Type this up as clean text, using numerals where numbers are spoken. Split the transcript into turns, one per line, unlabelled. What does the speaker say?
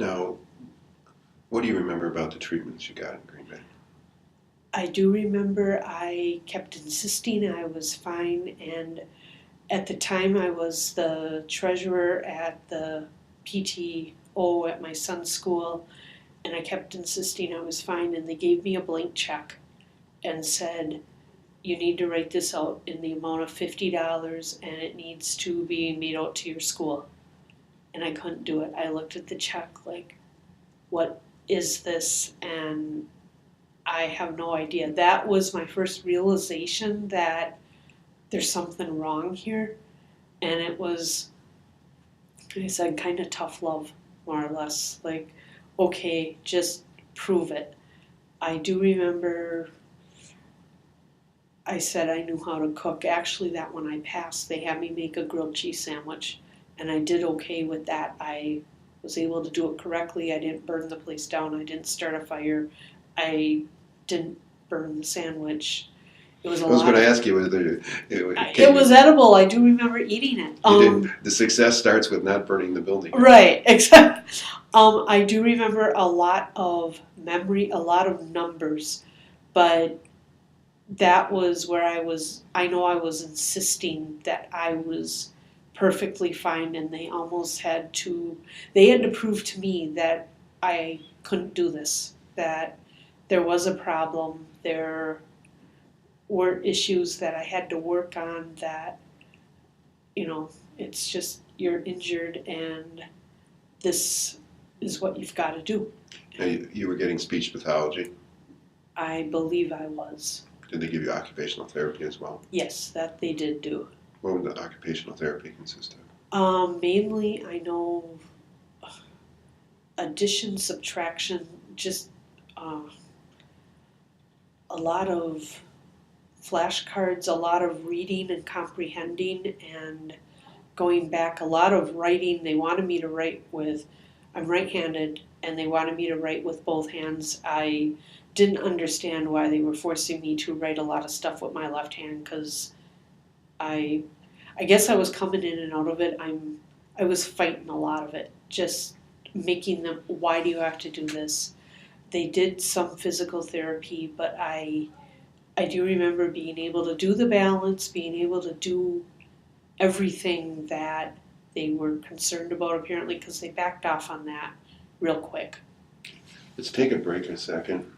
Now, what do you remember about the treatments you got in Green Bay?
I do remember I kept insisting I was fine, and at the time I was the treasurer at the PTO at my son's school, and I kept insisting I was fine, and they gave me a blank check and said, you need to write this out in the amount of $50 and it needs to be made out to your school. And I couldn't do it. I looked at the check like, what is this? And I have no idea. That was my first realization that there's something wrong here. And it was, like I said, kind of tough love, more or less. Like, okay, just prove it. I do remember I said I knew how to cook. Actually, that one I passed. They had me make a grilled cheese sandwich, and I did okay with that. I was able to do it correctly. I didn't burn the place down. I didn't start a fire. I didn't burn the sandwich. It was a lot.
I was going to ask you whether
it was edible. I do remember eating it.
You didn't. The success starts with not burning the building.
Right, exactly. I do remember a lot of memory, a lot of numbers, but that was where I know I was insisting that I was perfectly fine, and they had to prove to me that I couldn't do this, that there was a problem, there were issues that I had to work on, that, it's just you're injured and this is what you've got to do.
Now, you were getting speech pathology?
I believe I was.
Did they give you occupational therapy as well?
Yes, that they did do.
What would the occupational therapy consist of?
Mainly, I know addition, subtraction, just a lot of flashcards, a lot of reading and comprehending, and going back, a lot of writing. They wanted me to write I'm right-handed, and they wanted me to write with both hands. I didn't understand why they were forcing me to write a lot of stuff with my left hand, because I guess I was coming in and out of it. I was fighting a lot of it, just making them, why do you have to do this? They did some physical therapy, but I do remember being able to do the balance, being able to do everything that they were concerned about, apparently, because they backed off on that real quick.
Let's take a break in a second.